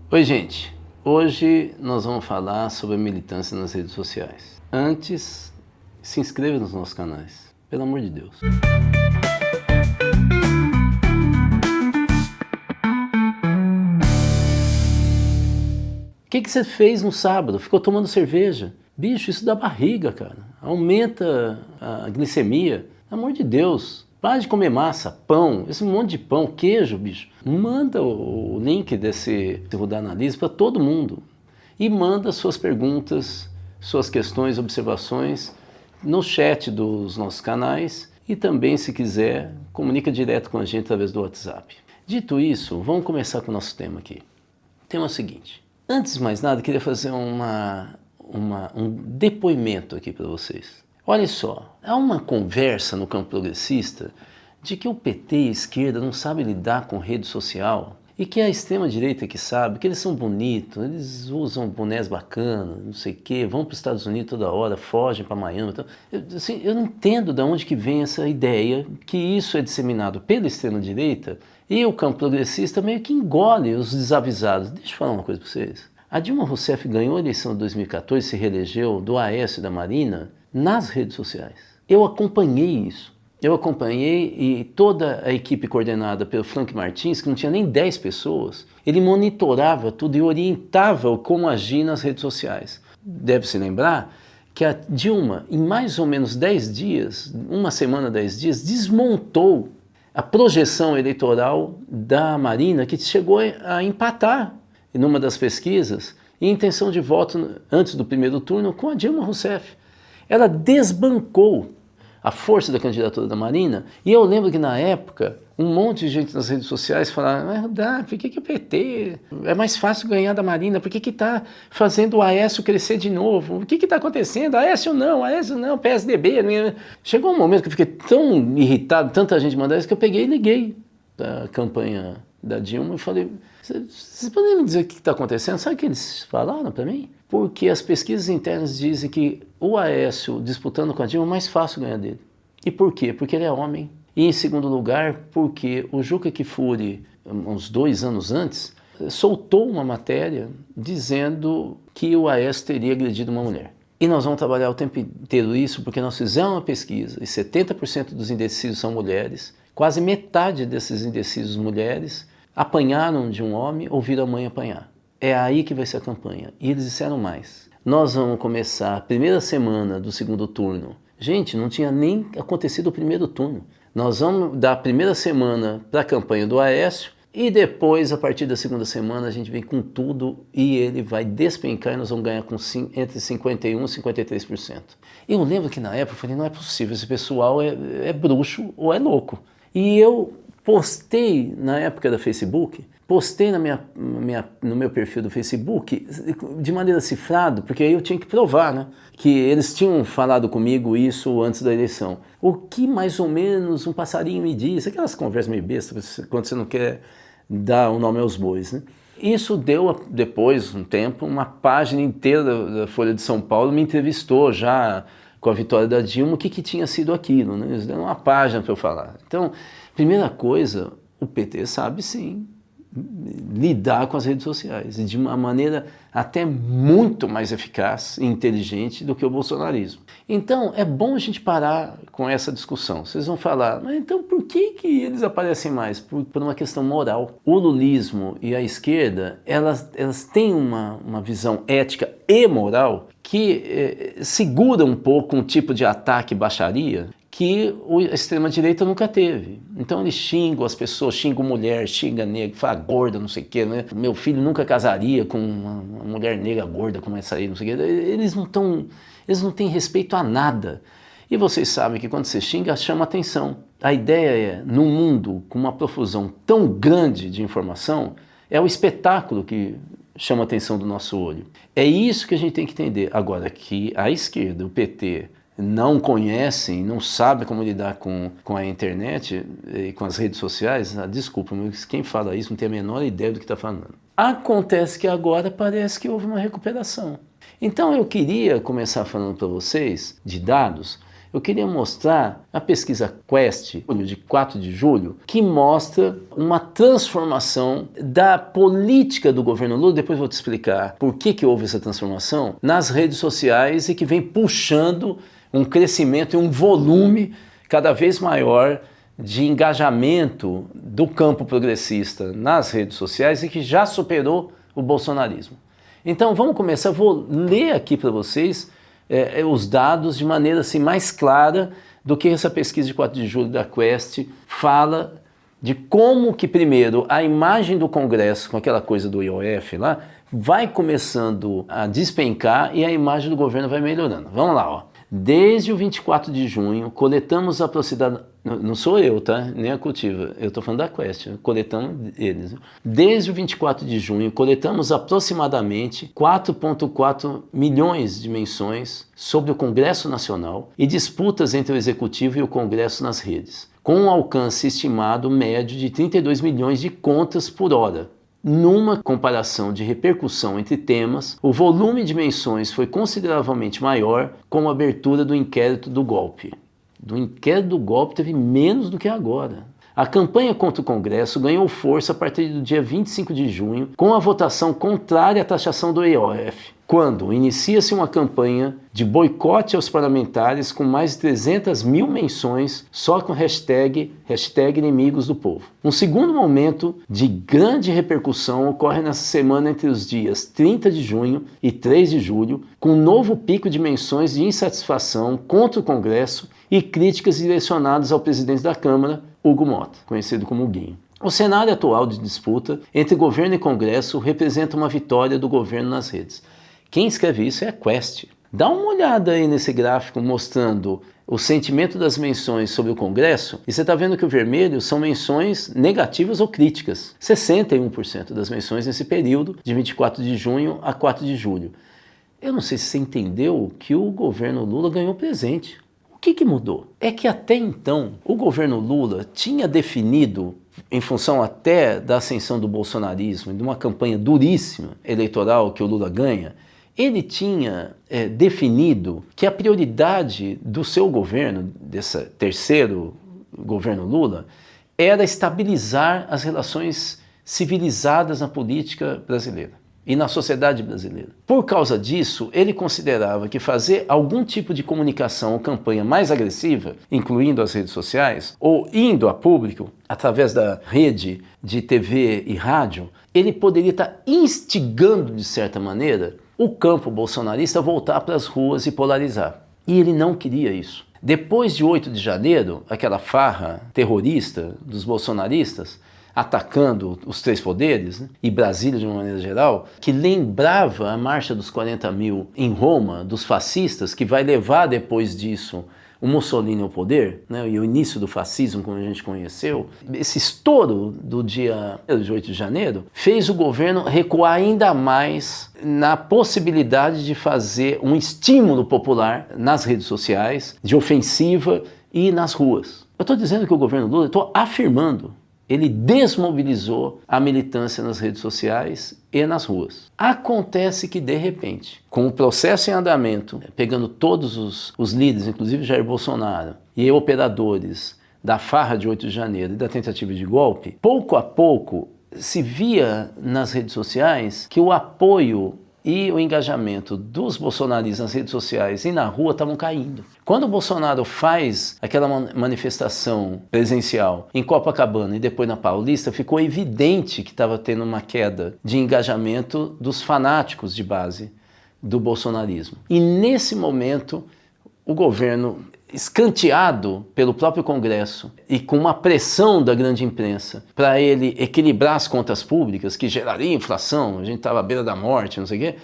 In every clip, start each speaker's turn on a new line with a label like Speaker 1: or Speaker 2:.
Speaker 1: Oi, gente. Hoje nós vamos falar sobre a militância nas redes sociais. Antes, se inscreva nos nossos canais, pelo amor de Deus. O que você fez no sábado? Ficou tomando cerveja? Bicho, isso dá barriga, cara. Aumenta a glicemia. Pelo amor de Deus. Para de comer massa, pão, esse monte de pão, queijo, bicho. Manda o link desse Rodar Analisa para todo mundo. E manda suas perguntas, suas questões, observações no chat dos nossos canais. E também, se quiser, comunica direto com a gente através do WhatsApp. Dito isso, vamos começar com o nosso tema aqui. O tema é o seguinte. Antes de mais nada, eu queria fazer um depoimento aqui para vocês. Olha só, há uma conversa no campo progressista de que o PT e a esquerda não sabem lidar com rede social e que é a extrema-direita que sabe, que eles são bonitos, eles usam bonés bacanas, não sei o quê, vão para os Estados Unidos toda hora, fogem para Miami. Então, eu não entendo de onde que vem essa ideia que isso é disseminado pela extrema-direita e o campo progressista meio que engole os desavisados. Deixa eu falar uma coisa para vocês. A Dilma Rousseff ganhou a eleição de 2014, se reelegeu do Aécio e da Marina nas redes sociais. Eu acompanhei isso. Eu acompanhei e toda a equipe coordenada pelo Frank Martins, que não tinha nem 10 pessoas, ele monitorava tudo e orientava como agir nas redes sociais. Deve-se lembrar que a Dilma, em mais ou menos 10 dias, uma semana, 10 dias, desmontou a projeção eleitoral da Marina, que chegou a empatar numa das pesquisas, em intenção de voto antes do primeiro turno com a Dilma Rousseff. Ela desbancou a força da candidatura da Marina e eu lembro que na época um monte de gente nas redes sociais falava, por que o PT é mais fácil ganhar da Marina, por que está fazendo o Aécio crescer de novo, o que está acontecendo, Aécio não, PSDB. Chegou um momento que eu fiquei tão irritado, tanta gente mandava isso, que eu peguei e liguei da campanha da Dilma e falei, vocês poderiam me dizer o que está acontecendo? Sabe o que eles falaram para mim? Porque as pesquisas internas dizem que o Aécio disputando com a Dilma é mais fácil ganhar dele. E por quê? Porque ele é homem. E em segundo lugar, porque o Juca Kfouri, uns 2 anos antes, soltou uma matéria dizendo que o Aécio teria agredido uma mulher. E nós vamos trabalhar o tempo inteiro isso porque nós fizemos uma pesquisa e 70% dos indecisos são mulheres, quase metade desses indecisos mulheres apanharam de um homem ou viram a mãe apanhar. É aí que vai ser a campanha. E eles disseram mais. Nós vamos começar a primeira semana do segundo turno. Gente, não tinha nem acontecido o primeiro turno. Nós vamos dar a primeira semana para a campanha do Aécio e depois, a partir da segunda semana, a gente vem com tudo e ele vai despencar e nós vamos ganhar com entre 51% e 53%. Eu lembro que na época eu falei, não é possível, esse pessoal é bruxo ou é louco. E eu postei na época da Facebook, postei no meu perfil do Facebook de maneira cifrada, porque aí eu tinha que provar, né? Que eles tinham falado comigo isso antes da eleição. O que mais ou menos um passarinho me disse, aquelas conversas meio bestas, quando você não quer dar o nome aos bois, né? Isso deu, depois, um tempo, uma página inteira da Folha de São Paulo me entrevistou já com a vitória da Dilma, o que tinha sido aquilo, né? Eles deram uma página para eu falar. Então, primeira coisa, o PT sabe sim lidar com as redes sociais e de uma maneira até muito mais eficaz e inteligente do que o bolsonarismo. Então é bom a gente parar com essa discussão. Vocês vão falar, mas então por que eles aparecem mais? Por uma questão moral. O lulismo e a esquerda, elas têm uma visão ética e moral que segura um pouco um tipo de ataque baixaria que a extrema-direita nunca teve. Então eles xingam as pessoas, xingam mulher, xingam negro, fala gorda, não sei o quê, né? Meu filho nunca casaria com uma mulher negra gorda como essa aí, não sei o quê. Eles não têm respeito a nada. E vocês sabem que quando você xinga, chama atenção. A ideia é, num mundo com uma profusão tão grande de informação, é o espetáculo que chama a atenção do nosso olho. É isso que a gente tem que entender. Agora, que a esquerda, o PT, não conhecem, não sabem como lidar com a internet e com as redes sociais, desculpa, mas quem fala isso não tem a menor ideia do que está falando. Acontece que agora parece que houve uma recuperação. Então eu queria começar falando para vocês de dados Eu queria mostrar a pesquisa Quest, de 4 de julho, que mostra uma transformação da política do governo Lula, depois vou te explicar por que houve essa transformação, nas redes sociais e que vem puxando um crescimento e um volume cada vez maior de engajamento do campo progressista nas redes sociais e que já superou o bolsonarismo. Então vamos começar, vou ler aqui para vocês os dados de maneira assim, mais clara do que essa pesquisa de 4 de julho da Quest fala de como que primeiro a imagem do Congresso, com aquela coisa do IOF lá, vai começando a despencar e a imagem do governo vai melhorando. Vamos lá, ó. Desde o 24 de junho, coletamos aproximadamente... Não sou eu, tá? Nem a Cultiva. Eu estou falando da Quest. Coletamos eles. Desde o 24 de junho, coletamos aproximadamente 4,4 milhões de menções sobre o Congresso Nacional e disputas entre o Executivo e o Congresso nas redes, com um alcance estimado médio de 32 milhões de contas por hora. Numa comparação de repercussão entre temas, o volume de menções foi consideravelmente maior com a abertura do inquérito do golpe. Do inquérito do golpe teve menos do que agora. A campanha contra o Congresso ganhou força a partir do dia 25 de junho, com a votação contrária à taxação do IOF, quando inicia-se uma campanha de boicote aos parlamentares com mais de 300 mil menções só com hashtag inimigos do povo. Um segundo momento de grande repercussão ocorre nessa semana entre os dias 30 de junho e 3 de julho, com um novo pico de menções de insatisfação contra o Congresso e críticas direcionadas ao presidente da Câmara, Hugo Mota, conhecido como Guinho. O cenário atual de disputa entre governo e Congresso representa uma vitória do governo nas redes. Quem escreve isso é a Quest. Dá uma olhada aí nesse gráfico mostrando o sentimento das menções sobre o Congresso e você está vendo que o vermelho são menções negativas ou críticas. 61% das menções nesse período, de 24 de junho a 4 de julho. Eu não sei se você entendeu que o governo Lula ganhou presente. O que mudou? É que até então o governo Lula tinha definido, em função até da ascensão do bolsonarismo e de uma campanha duríssima eleitoral que o Lula ganha, ele tinha definido que a prioridade do seu governo, desse terceiro governo Lula, era estabilizar as relações civilizadas na política brasileira e na sociedade brasileira. Por causa disso, ele considerava que fazer algum tipo de comunicação ou campanha mais agressiva, incluindo as redes sociais, ou indo a público, através da rede de TV e rádio, ele poderia estar instigando, de certa maneira, o campo bolsonarista a voltar para as ruas e polarizar. E ele não queria isso. Depois de 8 de janeiro, aquela farra terrorista dos bolsonaristas, atacando os 3 poderes, né, e Brasília de uma maneira geral, que lembrava a Marcha dos 40 mil em Roma, dos fascistas, que vai levar depois disso o Mussolini ao poder, né, e o início do fascismo, como a gente conheceu. Esse estouro do dia de 8 de janeiro fez o governo recuar ainda mais na possibilidade de fazer um estímulo popular nas redes sociais, de ofensiva e nas ruas. Eu estou dizendo que o governo Lula, eu estou afirmando, ele desmobilizou a militância nas redes sociais e nas ruas. Acontece que, de repente, com o processo em andamento, pegando todos os líderes, inclusive Jair Bolsonaro, e operadores da farra de 8 de janeiro e da tentativa de golpe, pouco a pouco se via nas redes sociais que o apoio e o engajamento dos bolsonaristas nas redes sociais e na rua estavam caindo. Quando o Bolsonaro faz aquela manifestação presencial em Copacabana e depois na Paulista, ficou evidente que estava tendo uma queda de engajamento dos fanáticos de base do bolsonarismo. E nesse momento, o governo, escanteado pelo próprio Congresso e com uma pressão da grande imprensa para ele equilibrar as contas públicas, que geraria inflação, a gente estava à beira da morte, não sei o quê,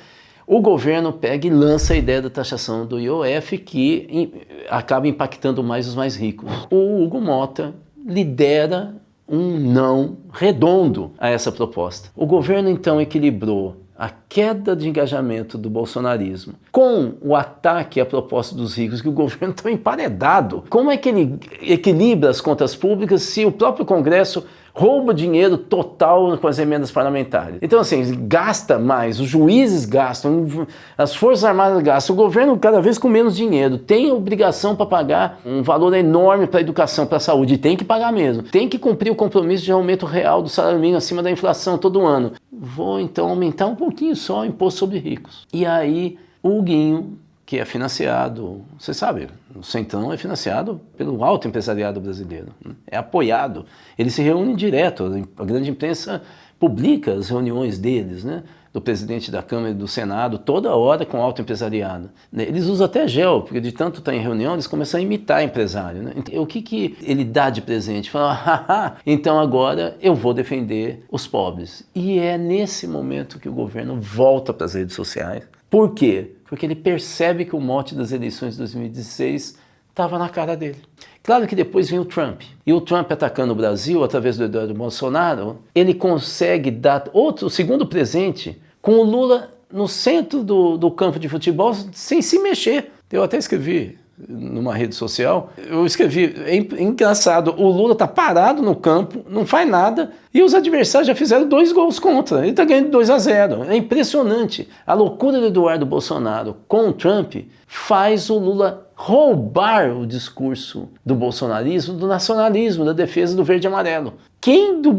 Speaker 1: o governo pega e lança a ideia da taxação do IOF, que acaba impactando mais os mais ricos. O Hugo Mota lidera um não redondo a essa proposta. O governo então equilibrou a queda de engajamento do bolsonarismo com o ataque à proposta dos ricos, que o governo está emparedado. Como é que ele equilibra as contas públicas se o próprio Congresso rouba dinheiro total com as emendas parlamentares. Então, assim, gasta mais, os juízes gastam, as Forças Armadas gastam, o governo cada vez com menos dinheiro, tem obrigação para pagar um valor enorme para a educação, para a saúde, e tem que pagar mesmo. Tem que cumprir o compromisso de aumento real do salário mínimo acima da inflação todo ano. Vou, então, aumentar um pouquinho só o imposto sobre ricos. E aí, o Guinho, que é financiado, você sabe, o Centrão é financiado pelo alto empresariado brasileiro, né? É apoiado, eles se reúnem direto, a grande imprensa publica as reuniões deles, né? Do presidente da Câmara e do Senado, toda hora com o alto empresariado. Eles usam até gel, porque de tanto estar em reunião, eles começam a imitar empresário, né? O que ele dá de presente? Fala, então agora eu vou defender os pobres. E é nesse momento que o governo volta para as redes sociais. Por quê? Porque ele percebe que o mote das eleições de 2016 estava na cara dele. Claro que depois vem o Trump. E o Trump atacando o Brasil através do Eduardo Bolsonaro, ele consegue dar o segundo presente com o Lula no centro do campo de futebol sem se mexer. Eu até escrevi numa rede social, é engraçado, o Lula tá parado no campo, não faz nada, e os adversários já fizeram 2 gols contra, ele tá ganhando 2-0, é impressionante. A loucura do Eduardo Bolsonaro com o Trump faz o Lula roubar o discurso do bolsonarismo, do nacionalismo, da defesa do verde e amarelo. Quem do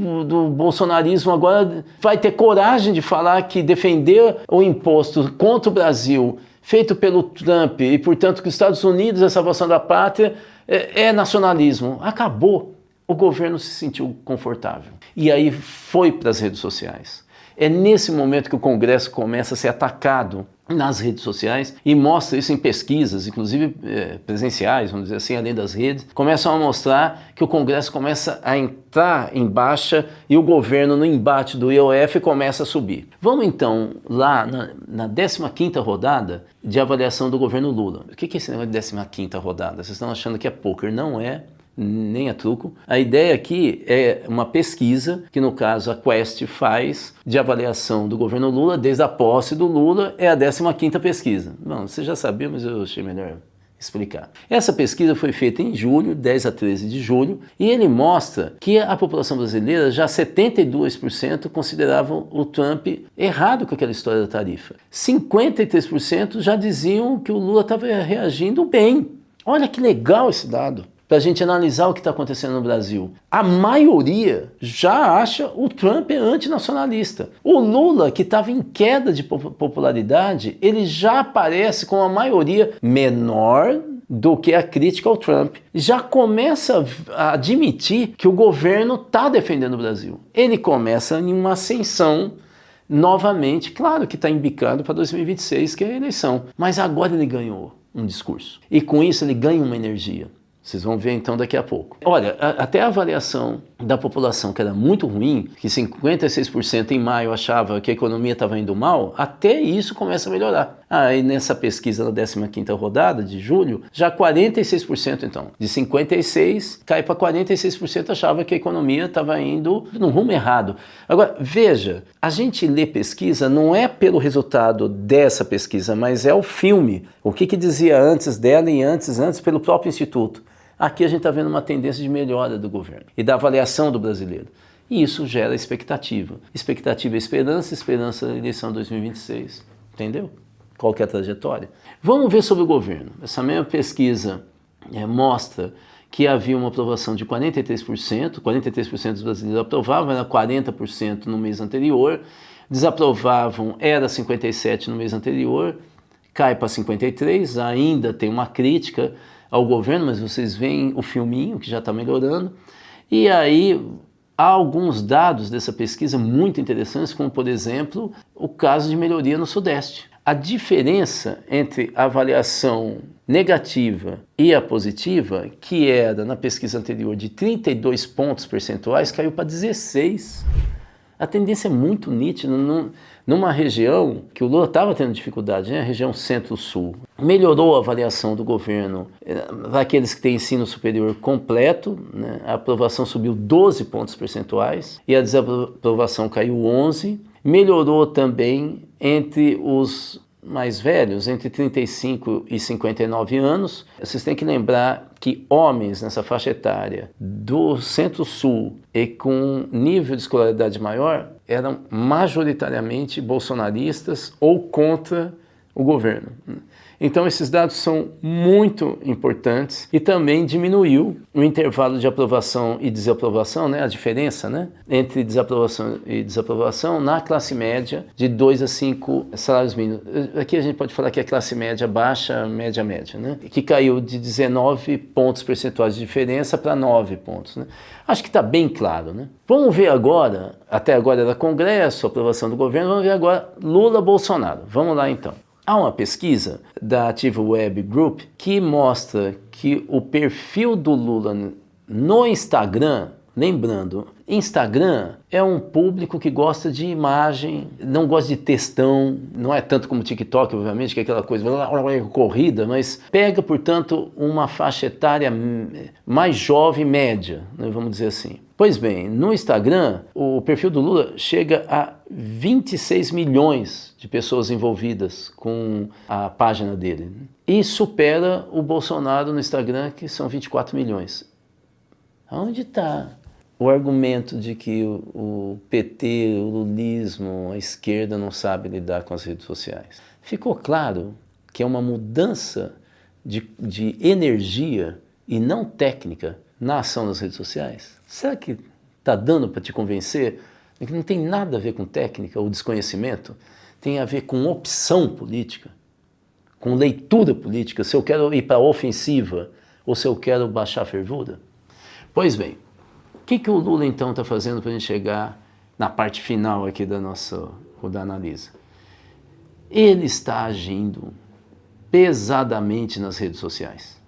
Speaker 1: bolsonarismo agora vai ter coragem de falar que defender o imposto contra o Brasil feito pelo Trump e, portanto, que os Estados Unidos, a salvação da pátria, é nacionalismo? Acabou. O governo se sentiu confortável. E aí foi para as redes sociais. É nesse momento que o Congresso começa a ser atacado nas redes sociais e mostra isso em pesquisas, inclusive presenciais, vamos dizer assim, além das redes, começam a mostrar que o Congresso começa a entrar em baixa e o governo no embate do IOF começa a subir. Vamos então lá na 15ª rodada de avaliação do governo Lula. O que é esse negócio de 15ª rodada? Vocês estão achando que é pôquer? Não é. Nem a truco. A ideia aqui é uma pesquisa que, no caso, a Quest faz de avaliação do governo Lula desde a posse do Lula, é a 15ª pesquisa. Bom, você já sabia, mas eu achei melhor explicar. Essa pesquisa foi feita em julho, 10 a 13 de julho, e ele mostra que a população brasileira, já 72% consideravam o Trump errado com aquela história da tarifa. 53% já diziam que o Lula estava reagindo bem. Olha que legal esse dado, para a gente analisar o que está acontecendo no Brasil. A maioria já acha o Trump antinacionalista. O Lula, que estava em queda de popularidade, ele já aparece com uma maioria menor do que a crítica ao Trump. Já começa a admitir que o governo está defendendo o Brasil. Ele começa em uma ascensão novamente, claro que está embicando para 2026, que é a eleição. Mas agora ele ganhou um discurso. E com isso ele ganha uma energia. Vocês vão ver então daqui a pouco. Olha, até a avaliação da população, que era muito ruim, que 56% em maio achava que a economia estava indo mal, até isso começa a melhorar. Aí nessa pesquisa da 15ª rodada de julho, já 46% então, de 56% cai para 46% achava que a economia estava indo no rumo errado. Agora, veja, a gente lê pesquisa não é pelo resultado dessa pesquisa, mas é o filme. O que dizia antes dela e antes pelo próprio Instituto. Aqui a gente está vendo uma tendência de melhora do governo e da avaliação do brasileiro. E isso gera expectativa. Expectativa é esperança, esperança é eleição 2026. Entendeu? Qual que é a trajetória? Vamos ver sobre o governo. Essa mesma pesquisa mostra que havia uma aprovação de 43% dos brasileiros aprovavam, era 40% no mês anterior, desaprovavam, era 57% no mês anterior, cai para 53%, ainda tem uma crítica ao governo, mas vocês veem o filminho que já está melhorando. E aí há alguns dados dessa pesquisa muito interessantes, como por exemplo o caso de melhoria no Sudeste. A diferença entre a avaliação negativa e a positiva, que era na pesquisa anterior de 32 pontos percentuais, caiu para 16. A tendência é muito nítida numa região que o Lula estava tendo dificuldade, né? A região centro-sul. Melhorou a avaliação do governo daqueles que têm ensino superior completo, né? A aprovação subiu 12 pontos percentuais e a desaprovação caiu 11. Melhorou também entre os mais velhos, entre 35 e 59 anos, vocês têm que lembrar que homens nessa faixa etária do Centro-Sul e com nível de escolaridade maior eram majoritariamente bolsonaristas ou contra o governo. Então esses dados são muito importantes e também diminuiu o intervalo de aprovação e desaprovação, né, a diferença, né, entre desaprovação e desaprovação na classe média de 2 a 5 salários mínimos. Aqui a gente pode falar que é classe média baixa, média, né, que caiu de 19 pontos percentuais de diferença para 9 pontos. Né. Acho que está bem claro. Né. Vamos ver agora, até agora era Congresso, aprovação do governo, vamos ver agora Lula-Bolsonaro. Vamos lá então. Há uma pesquisa da Ativa Web Group que mostra que o perfil do Lula no Instagram, lembrando, Instagram é um público que gosta de imagem, não gosta de textão, não é tanto como TikTok, obviamente, que é aquela coisa corrida, mas pega, portanto, uma faixa etária mais jovem, média, né, vamos dizer assim. Pois bem, no Instagram, o perfil do Lula chega a 26 milhões de pessoas envolvidas com a página dele. E supera o Bolsonaro no Instagram, que são 24 milhões. Onde está o argumento de que o PT, o lulismo, a esquerda não sabe lidar com as redes sociais? Ficou claro que é uma mudança de energia e não técnica na ação das redes sociais? Será que está dando para te convencer que não tem nada a ver com técnica ou desconhecimento? Tem a ver com opção política, com leitura política, se eu quero ir para a ofensiva ou se eu quero baixar a fervura? Pois bem, o que o Lula então está fazendo para a gente chegar na parte final aqui da nossa análise? Ele está agindo pesadamente nas redes sociais.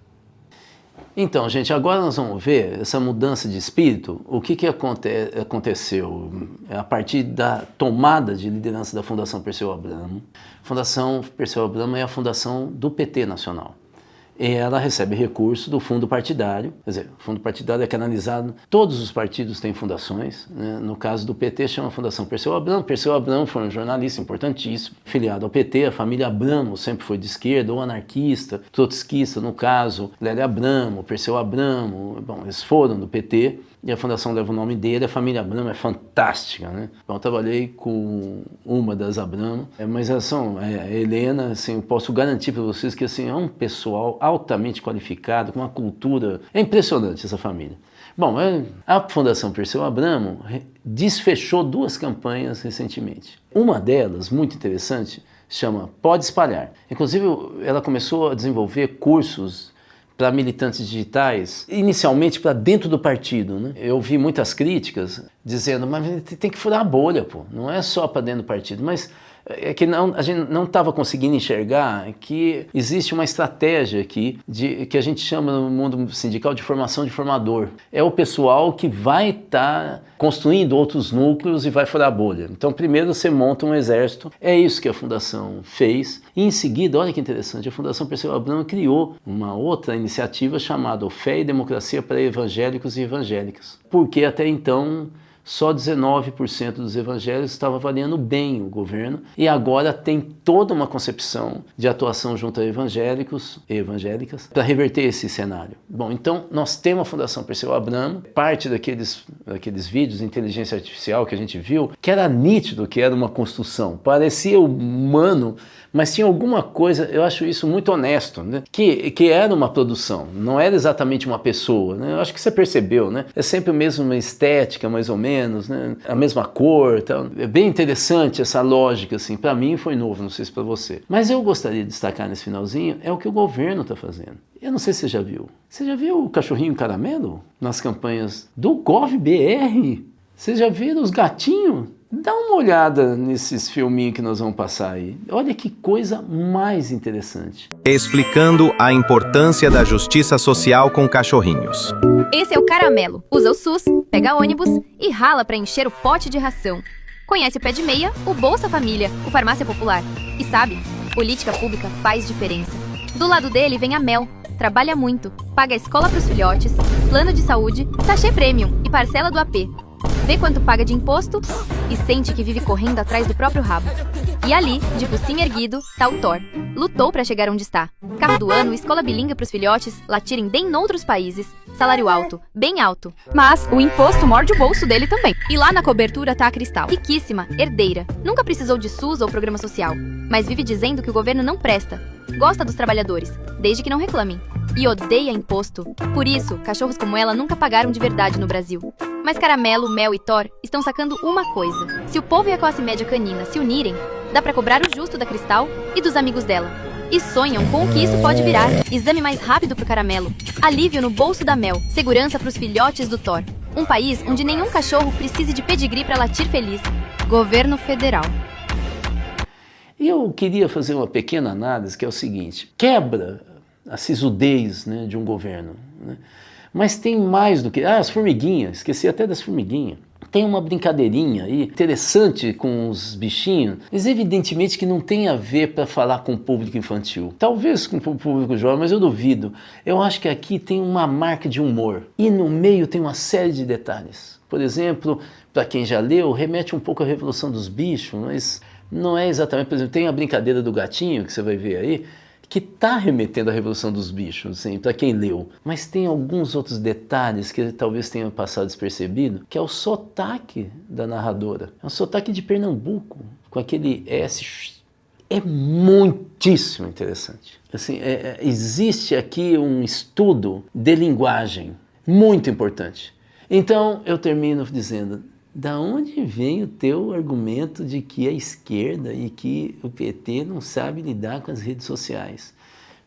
Speaker 1: Então, gente, agora nós vamos ver essa mudança de espírito, o que aconteceu a partir da tomada de liderança da Fundação Perseu Abramo. A Fundação Perseu Abramo é a fundação do PT nacional. E ela recebe recurso do fundo partidário, quer dizer, o fundo partidário é canalizado, todos os partidos têm fundações, né? No caso do PT chama Fundação Perseu Abramo. Perseu Abramo foi um jornalista importantíssimo, filiado ao PT, a família Abramo sempre foi de esquerda, ou anarquista, trotskista, no caso, Lélia Abramo, Perseu Abramo, bom, eles foram do PT, e a fundação leva o nome dele. A família Abramo é fantástica, né? Bom, eu trabalhei com uma das Abramo, mas elas são, a Helena, assim, eu posso garantir para vocês que assim, é um pessoal altamente qualificado, com uma cultura, é impressionante essa família. Bom, a Fundação Perseu Abramo desfechou 2 campanhas recentemente. Uma delas, muito interessante, chama Pode Espalhar. Inclusive, ela começou a desenvolver cursos para militantes digitais, inicialmente para dentro do partido, né? Eu vi muitas críticas dizendo, mas tem que furar a bolha, pô. Não é só para dentro do partido, mas é que a gente não estava conseguindo enxergar que existe uma estratégia aqui que a gente chama no mundo sindical de formação de formador. É o pessoal que vai estar construindo outros núcleos e vai furar a bolha. Então, primeiro você monta um exército, é isso que a Fundação fez. E em seguida, olha que interessante, a Fundação Perseu Abramo criou uma outra iniciativa chamada Fé e Democracia para Evangélicos e Evangélicas. Porque até então só 19% dos evangélicos estavam avaliando bem o governo e agora tem toda uma concepção de atuação junto a evangélicos e evangélicas para reverter esse cenário. Bom, então nós temos a Fundação Perseu Abramo, parte daqueles vídeos de inteligência artificial que a gente viu, que era nítido que era uma construção, parecia humano, mas tinha alguma coisa, eu acho isso muito honesto, né? Que era uma produção, não era exatamente uma pessoa, né? Eu acho que você percebeu, né? É sempre a mesma estética, mais ou menos, né? A mesma cor, tal. É bem interessante essa lógica, assim, para mim foi novo, não sei se para você. Mas eu gostaria de destacar nesse finalzinho, é o que o governo está fazendo. Eu não sei se você já viu. Você já viu o cachorrinho caramelo nas campanhas do GovBR? Você já viu os gatinhos? Dá uma olhada nesses filminhos que nós vamos passar aí. Olha que coisa mais interessante.
Speaker 2: Explicando a importância da justiça social com cachorrinhos.
Speaker 3: Esse é o Caramelo. Usa o SUS, pega ônibus e rala para encher o pote de ração. Conhece o Pé de Meia, o Bolsa Família, o Farmácia Popular. E sabe, política pública faz diferença. Do lado dele vem a Mel. Trabalha muito, paga a escola para os filhotes, plano de saúde, sachê premium e parcela do AP. Vê quanto paga de imposto e sente que vive correndo atrás do próprio rabo. E ali, de focinho erguido, tá o Thor. Lutou pra chegar onde está. Carro do ano, escola bilíngue pros filhotes, latirem bem noutros países, salário alto, bem alto. Mas o imposto morde o bolso dele também. E lá na cobertura tá a Cristal. Riquíssima, herdeira. Nunca precisou de SUS ou programa social. Mas vive dizendo que o governo não presta. Gosta dos trabalhadores, desde que não reclamem. E odeia imposto. Por isso, cachorros como ela nunca pagaram de verdade no Brasil. Mas Caramelo, Mel e Thor estão sacando uma coisa. Se o povo e a classe média canina se unirem, dá pra cobrar o justo da Cristal e dos amigos dela. E sonham com o que isso pode virar. Exame mais rápido pro Caramelo. Alívio no bolso da Mel. Segurança pros filhotes do Thor. Um país onde nenhum cachorro precise de pedigree pra latir feliz. Governo federal.
Speaker 1: E eu queria fazer uma pequena análise, que é o seguinte: quebra a sisudez, né, de um governo, né? Mas tem mais do que... as formiguinhas, esqueci até das formiguinhas. Tem uma brincadeirinha aí interessante com os bichinhos, mas evidentemente que não tem a ver para falar com o público infantil. Talvez com o público jovem, mas eu duvido. Eu acho que aqui tem uma marca de humor. E no meio tem uma série de detalhes. Por exemplo, para quem já leu, remete um pouco à Revolução dos Bichos, mas não é exatamente... Por exemplo, tem a brincadeira do gatinho, que você vai ver aí, que está remetendo à Revolução dos Bichos, assim, para quem leu. Mas tem alguns outros detalhes que talvez tenham passado despercebido, que é o sotaque da narradora. É um sotaque de Pernambuco, com aquele S. É muitíssimo interessante. Assim, existe aqui um estudo de linguagem muito importante. Então, eu termino dizendo... Da onde vem o teu argumento de que a esquerda e que o PT não sabe lidar com as redes sociais?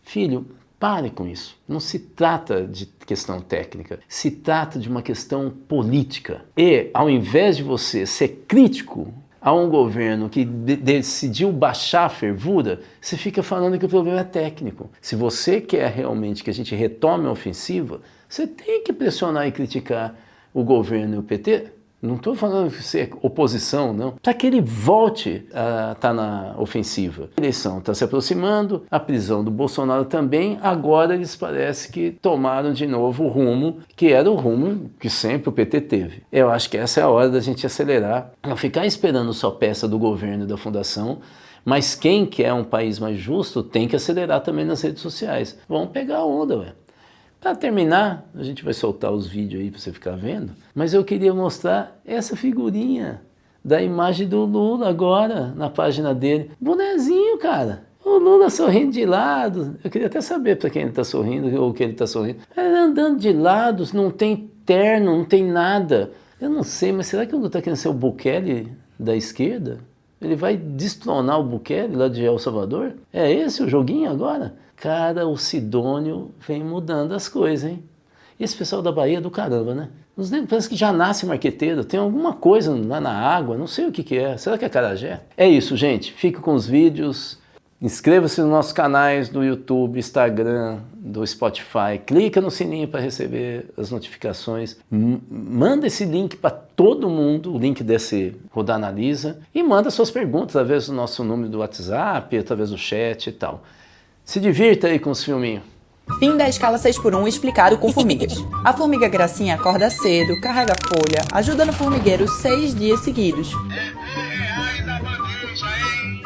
Speaker 1: Filho, pare com isso. Não se trata de questão técnica, se trata de uma questão política. E, ao invés de você ser crítico a um governo que decidiu baixar a fervura, você fica falando que o problema é técnico. Se você quer realmente que a gente retome a ofensiva, você tem que pressionar e criticar o governo e o PT. Não estou falando de ser oposição, não. Para que ele volte a estar na ofensiva. A eleição está se aproximando, a prisão do Bolsonaro também. Agora eles parece que tomaram de novo o rumo, que era o rumo que sempre o PT teve. Eu acho que essa é a hora da gente acelerar. Não ficar esperando só peça do governo e da fundação, mas quem quer um país mais justo tem que acelerar também nas redes sociais. Vamos pegar a onda, ué. Para terminar, a gente vai soltar os vídeos aí para você ficar vendo, mas eu queria mostrar essa figurinha da imagem do Lula agora na página dele. Bonezinho, cara. O Lula sorrindo de lado. Eu queria até saber para quem ele está sorrindo ou que ele está sorrindo. Ele andando de lado, não tem terno, não tem nada. Eu não sei, mas será que o Lula está querendo ser o Bukele da esquerda? Ele vai destronar o Bukele lá de El Salvador? É esse o joguinho agora? Cara, o Sidônio vem mudando as coisas, hein? E esse pessoal da Bahia é do caramba, né? Parece que já nasce marqueteiro, tem alguma coisa lá na água, não sei o que é. Será que é acarajé? É isso, gente. Fique com os vídeos. Inscreva-se nos nossos canais do YouTube, Instagram, do Spotify. Clica no sininho para receber as notificações. Manda esse link para todo mundo, o link desse Rodar Analisa. E manda suas perguntas através do nosso número do WhatsApp, através do chat e tal. Se divirta aí com os filminhos.
Speaker 4: Fim da escala 6x1 explicado com formigas. A formiga Gracinha acorda cedo, carrega folha, ajuda no formigueiro 6 dias seguidos.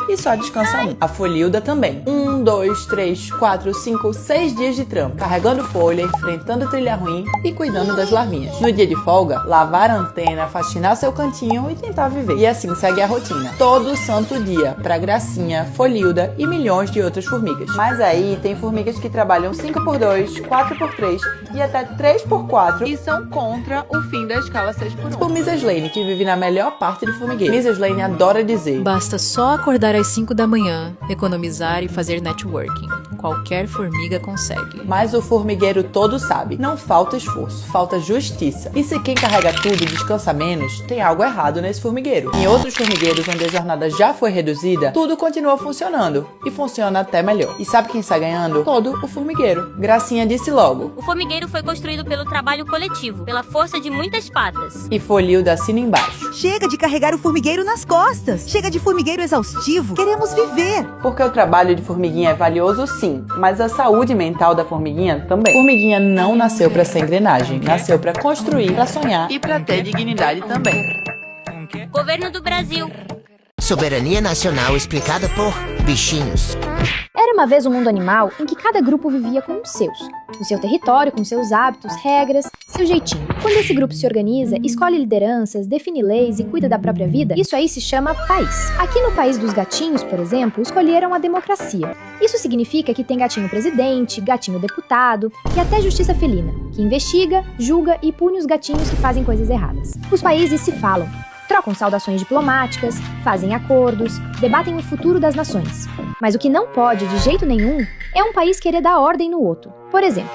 Speaker 4: E só descansa um. A Folilda também. 1, 2, 3, 4, 5, 6 dias de trampo, carregando folha, enfrentando trilha ruim e cuidando das larvinhas. No dia de folga, lavar a antena, faxinar seu cantinho e tentar viver. E assim segue a rotina. Todo santo dia, pra Gracinha, Folilda e milhões de outras formigas. Mas aí tem formigas que trabalham 5x2, 4x3 e até 3x4
Speaker 5: e são contra o fim da escala 6x1.
Speaker 4: Por Mrs. Lane, que vive na melhor parte do formigueiro. Mrs. Lane adora dizer:
Speaker 6: basta só acordar às 5 da manhã, economizar e fazer networking. Qualquer formiga consegue.
Speaker 4: Mas o formigueiro todo sabe, não falta esforço, falta justiça. E se quem carrega tudo descansa menos, tem algo errado nesse formigueiro. Em outros formigueiros onde a jornada já foi reduzida, tudo continua funcionando. E funciona até melhor. E sabe quem está ganhando? Todo o formigueiro. Gracinha disse logo:
Speaker 7: o formigueiro foi construído pelo trabalho coletivo, pela força de muitas patas.
Speaker 4: E Folilda assina embaixo:
Speaker 8: chega de carregar o formigueiro nas costas. Chega de formigueiro exaustivo. Queremos viver.
Speaker 4: Porque o trabalho de formiguinha é valioso, sim, mas a saúde mental da formiguinha também. Formiguinha não nasceu pra ser engrenagem, nasceu pra construir, pra sonhar
Speaker 5: E pra ter dignidade também.
Speaker 7: Governo do Brasil.
Speaker 9: Soberania nacional explicada por bichinhos.
Speaker 10: Era uma vez um mundo animal em que cada grupo vivia com os seus, no seu território, com seus hábitos, regras, seu jeitinho. Quando esse grupo se organiza, escolhe lideranças, define leis e cuida da própria vida, isso aí se chama país. Aqui no país dos gatinhos, por exemplo, escolheram a democracia. Isso significa que tem gatinho presidente, gatinho deputado e até justiça felina, que investiga, julga e pune os gatinhos que fazem coisas erradas. Os países se falam, trocam saudações diplomáticas, fazem acordos, debatem o futuro das nações. Mas o que não pode, de jeito nenhum, é um país querer dar ordem no outro. Por exemplo,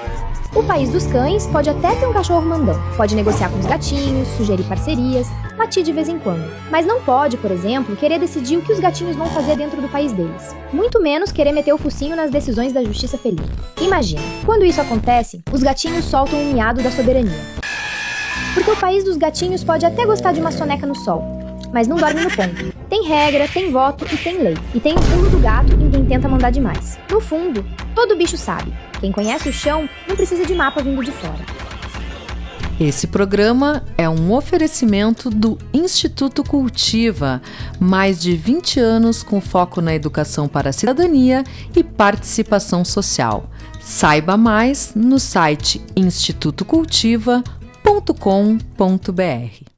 Speaker 10: o país dos cães pode até ter um cachorro mandão, pode negociar com os gatinhos, sugerir parcerias, latir de vez em quando. Mas não pode, por exemplo, querer decidir o que os gatinhos vão fazer dentro do país deles. Muito menos querer meter o focinho nas decisões da justiça felina. Imagina, quando isso acontece, os gatinhos soltam um miado da soberania. Porque o país dos gatinhos pode até gostar de uma soneca no sol, mas não dorme no ponto. Tem regra, tem voto e tem lei. E tem o pulo do gato em quem tenta mandar demais. No fundo, todo bicho sabe. Quem conhece o chão não precisa de mapa vindo de fora.
Speaker 6: Esse programa é um oferecimento do Instituto Cultiva, mais de 20 anos com foco na educação para a cidadania e participação social. Saiba mais no site institutocultiva.com.br.